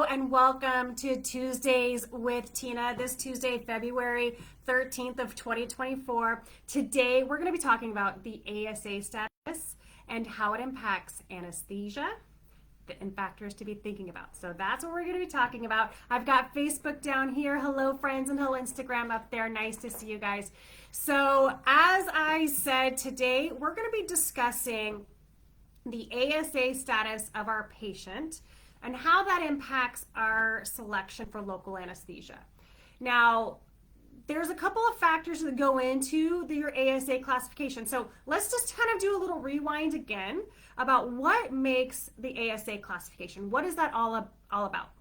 and welcome to Tuesdays with Tina. This Tuesday, February 13th of 2024. Today, we're going to be talking about the ASA status and how it impacts anesthesia and factors to be thinking about. So that's what we're going to be talking about. I've got Facebook down here. Hello, friends, and hello, Instagram up there. Nice to see you guys. So as I said, today, we're going to be discussing the ASA status of our patient and how that impacts our selection for local anesthesia. Now, there's a couple of factors that go into your ASA classification. So let's just kind of do a little rewind again about what makes the ASA classification. What is that all about?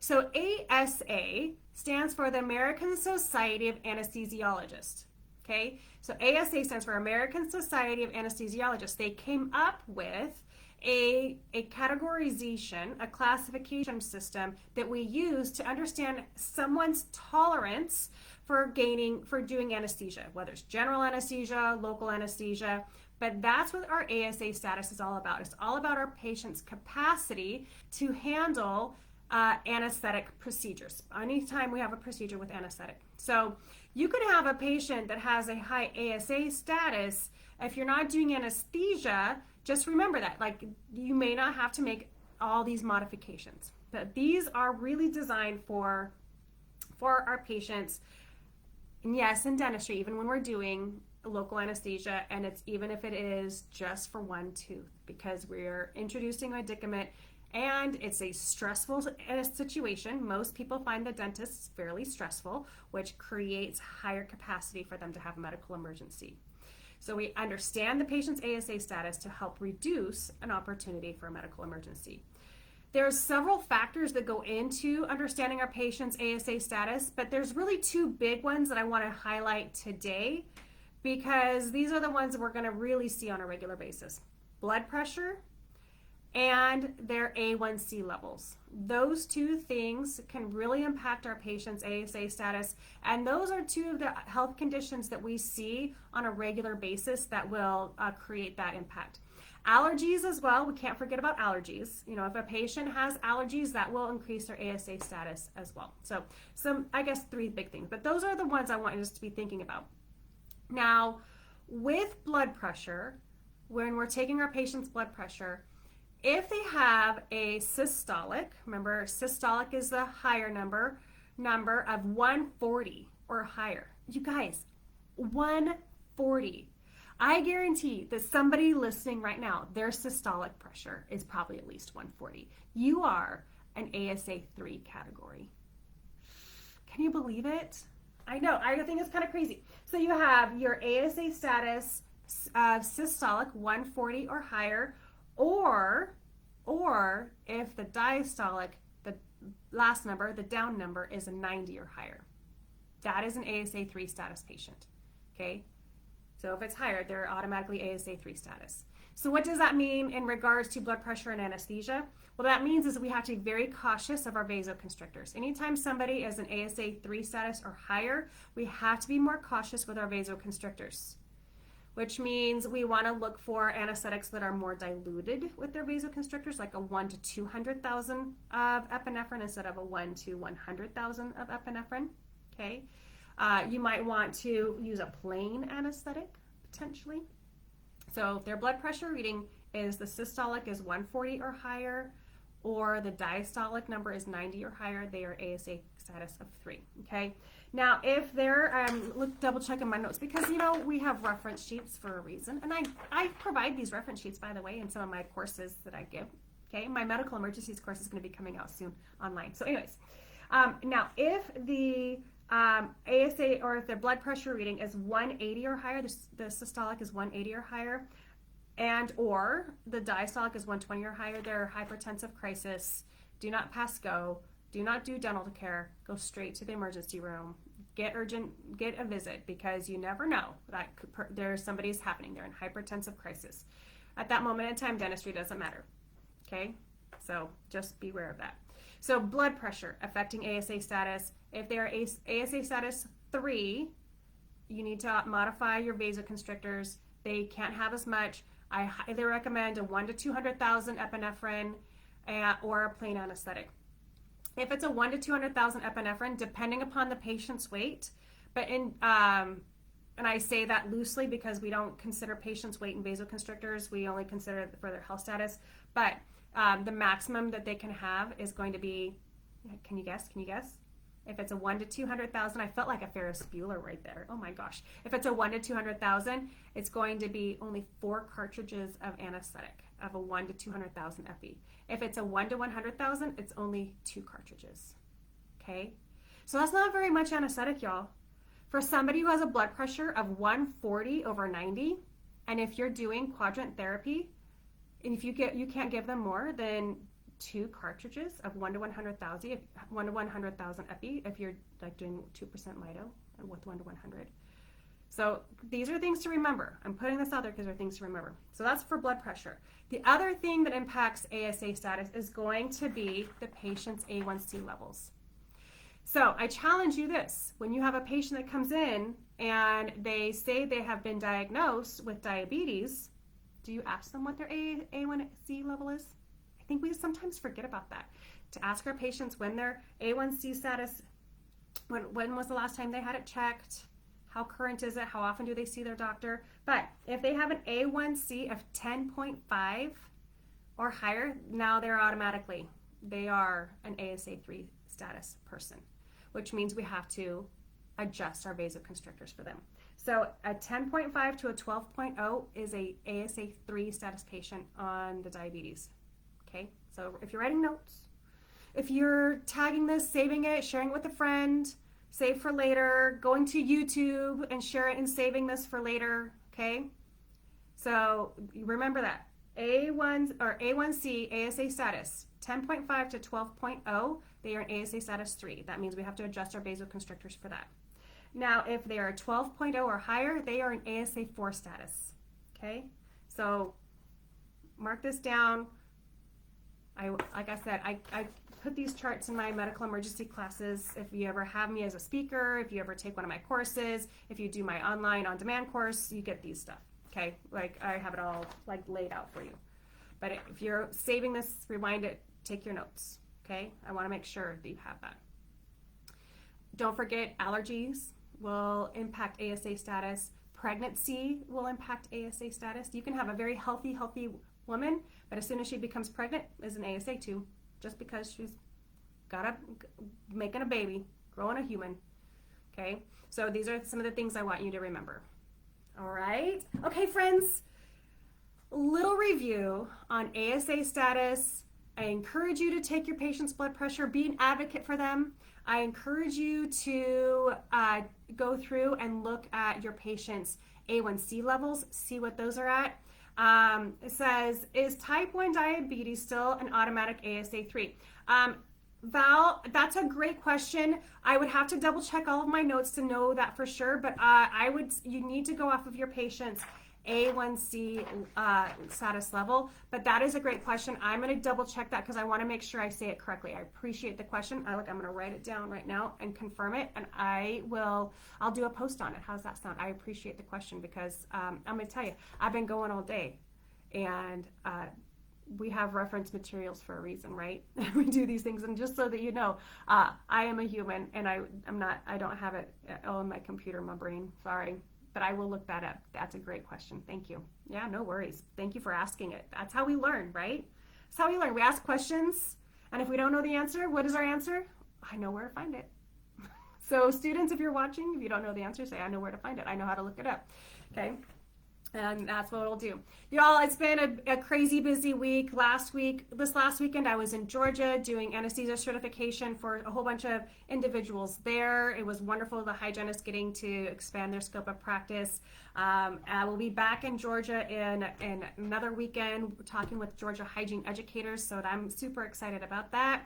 So ASA stands for the American Society of Anesthesiologists. Okay, so ASA stands for American Society of Anesthesiologists. They came up with a categorization, a classification system that we use to understand someone's tolerance for doing anesthesia, whether it's general anesthesia, local anesthesia. But that's what our ASA status is all about. It's all about our patient's capacity to handle anesthetic procedures. Anytime we have a procedure with anesthetic. So you could have a patient that has a high ASA status. If you're not doing anesthesia, just remember that, like, you may not have to make all these modifications. But these are really designed for our patients. And yes, in dentistry, even when we're doing local anesthesia, and it's even if it is just for one tooth, because we're introducing a medicament and it's a stressful situation. Most people find the dentist fairly stressful, which creates higher capacity for them to have a medical emergency. So we understand the patient's ASA status to help reduce an opportunity for a medical emergency. There's several factors that go into understanding our patient's ASA status, but there's really two big ones that I want to highlight today because these are the ones that we're going to really see on a regular basis. Blood pressure and their A1C levels. Those two things can really impact our patient's ASA status, and those are two of the health conditions that we see on a regular basis that will create that impact. Allergies as well, we can't forget about allergies. You know, if a patient has allergies, that will increase their ASA status as well. So I guess three big things, but those are the ones I want us to be thinking about. Now, with blood pressure, when we're taking our patient's blood pressure, if they have a systolic, remember systolic is the higher number of 140 or higher. You guys, 140. I guarantee that somebody listening right now, their systolic pressure is probably at least 140. You are an ASA 3 category. Can you believe it? I know, I think it's kind of crazy. So you have your ASA status of systolic 140 or higher, or if the diastolic, the last number, the down number is a 90 or higher. That is an ASA 3 status patient, okay? So if it's higher, they're automatically ASA 3 status. So what does that mean in regards to blood pressure and anesthesia? Well, that means is we have to be very cautious of our vasoconstrictors. Anytime somebody is an ASA 3 status or higher, we have to be more cautious with our vasoconstrictors, which means we want to look for anesthetics that are more diluted with their vasoconstrictors, like a 1 to 200,000 of epinephrine instead of a 1 to 100,000 of epinephrine, okay? You might want to use a plain anesthetic, potentially. So if their blood pressure reading is the systolic is 140 or higher, or the diastolic number is 90 or higher, they are ASA status of 3, okay? Now, if they're, double checking my notes because, you know, we have reference sheets for a reason. And I provide these reference sheets, by the way, in some of my courses that I give, okay? My medical emergencies course is going to be coming out soon online. So anyways, now if the ASA or if their blood pressure reading is 180 or higher, the systolic is 180 or higher, and or the diastolic is 120 or higher, they're hypertensive crisis, do not pass go, do not do dental care, go straight to the emergency room, get a visit, because you never know that there's somebody's happening, they're in hypertensive crisis. At that moment in time, dentistry doesn't matter, okay? So just be aware of that. So blood pressure affecting ASA status. If they are ASA status 3, you need to modify your vasoconstrictors. They can't have as much. I highly recommend a 1 to 200,000 epinephrine or a plain anesthetic. If it's a 1 to 200,000 epinephrine, depending upon the patient's weight, but and I say that loosely because we don't consider patients' weight in vasoconstrictors. We only consider it for their health status. But the maximum that they can have is going to be, can you guess? If it's a 1 to 200,000, I felt like a Ferris Bueller right there. Oh my gosh. If it's a 1 to 200,000, it's going to be only 4 cartridges of anesthetic of a 1 to 200,000 epi. If it's a 1 to 100,000, it's only 2 cartridges. Okay? So that's not very much anesthetic, y'all. For somebody who has a blood pressure of 140/90, and if you're doing quadrant therapy, and if you can't give them more than 2 cartridges of 1 to 100,000 epi, if you're like doing 2% mito with 1 to 100. So these are things to remember. I'm putting this out there because they're things to remember. So that's for blood pressure. The other thing that impacts ASA status is going to be the patient's A1C levels. So I challenge you this. When you have a patient that comes in and they say they have been diagnosed with diabetes, do you ask them what their A1C level is? I think we sometimes forget about that. To ask our patients when their A1C status, when was the last time they had it checked? How current is it? How often do they see their doctor? But if they have an A1C of 10.5 or higher, now they are an ASA3 status person, which means we have to adjust our vasoconstrictors for them. So a 10.5 to a 12.0 is a ASA3 status patient on the diabetes. Okay, so if you're writing notes, if you're tagging this, saving it, sharing it with a friend, save for later, going to YouTube and share it and saving this for later, okay? So remember that. A1C, ASA status, 10.5 to 12.0, they are an ASA status 3. That means we have to adjust our vasoconstrictors for that. Now, if they are 12.0 or higher, they are an ASA 4 status, okay? So mark this down. Like I said, I put these charts in my medical emergency classes. If you ever have me as a speaker, if you ever take one of my courses, if you do my online on-demand course, you get these stuff, okay? Like I have it all like laid out for you. But if you're saving this, rewind it, take your notes, okay? I want to make sure that you have that. Don't forget, allergies will impact ASA status. Pregnancy will impact ASA status. You can have a very healthy woman, but as soon as she becomes pregnant, is an ASA 2, just because she's making a baby, growing a human. Okay, so these are some of the things I want you to remember. All right, okay, friends. Little review on ASA status. I encourage you to take your patient's blood pressure, be an advocate for them. I encourage you to go through and look at your patient's A1C levels, see what those are at. It says, is type 1 diabetes still an automatic ASA 3? Val, that's a great question. I would have to double check all of my notes to know that for sure, but you need to go off of your patient's A1C status level, but that is a great question. I'm going to double check that because I want to make sure I say it correctly. I appreciate the question. I'm going to write it down right now and confirm it, and I'll do a post on it. How's that sound? I appreciate the question because I'm going to tell you, I've been going all day, and we have reference materials for a reason, right? We do these things, and just so that you know, I am a human, and I don't have it all in my computer, my brain. Sorry. But I will look that up. That's a great question. Thank you. Yeah, no worries. Thank you for asking it. That's how we learn, right? That's how we learn. We ask questions, and if we don't know the answer, what is our answer? I know where to find it. So students, if you're watching, if you don't know the answer, say, I know where to find it. I know how to look it up. Okay? And that's what it'll do. Y'all, it's been a crazy busy week. This last weekend, I was in Georgia doing anesthesia certification for a whole bunch of individuals there. It was wonderful, the hygienists getting to expand their scope of practice. I will be back in Georgia in another weekend talking with Georgia hygiene educators, so I'm super excited about that.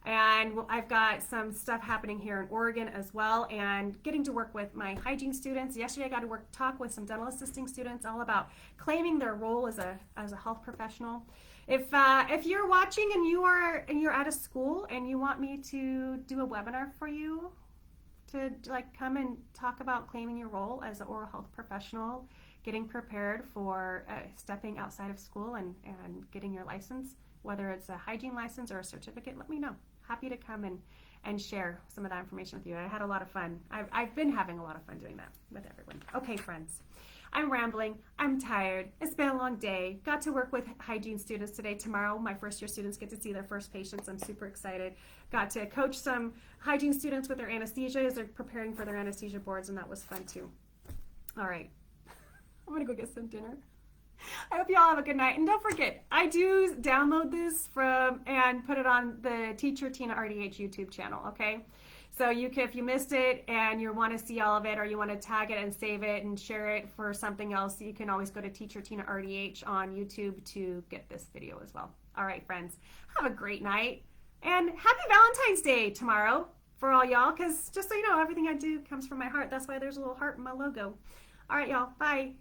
And I've got some stuff happening here in Oregon as well, and getting to work with my hygiene students. Yesterday I got to talk with some dental assisting students all about claiming their role as a health professional. If you're watching and you're at a school and you want me to do a webinar for you to like come and talk about claiming your role as an oral health professional, getting prepared for stepping outside of school and getting your license, whether it's a hygiene license or a certificate, let me know. happy to come and share some of that information with you. I had a lot of fun. I've been having a lot of fun doing that with everyone. Okay, friends. I'm rambling. I'm tired. It's been a long day. Got to work with hygiene students today. Tomorrow, my first year students get to see their first patients. I'm super excited. Got to coach some hygiene students with their anesthesia as they're preparing for their anesthesia boards, and that was fun too. All right. I'm going to go get some dinner. I hope you all have a good night. And don't forget, I do download this from and put it on the Teacher Tina RDH YouTube channel, okay? So you can, if you missed it and you want to see all of it, or you want to tag it and save it and share it for something else, you can always go to Teacher Tina RDH on YouTube to get this video as well. All right, friends, have a great night, and happy Valentine's Day tomorrow for all y'all, because just so you know, everything I do comes from my heart. That's why there's a little heart in my logo. All right, y'all, bye.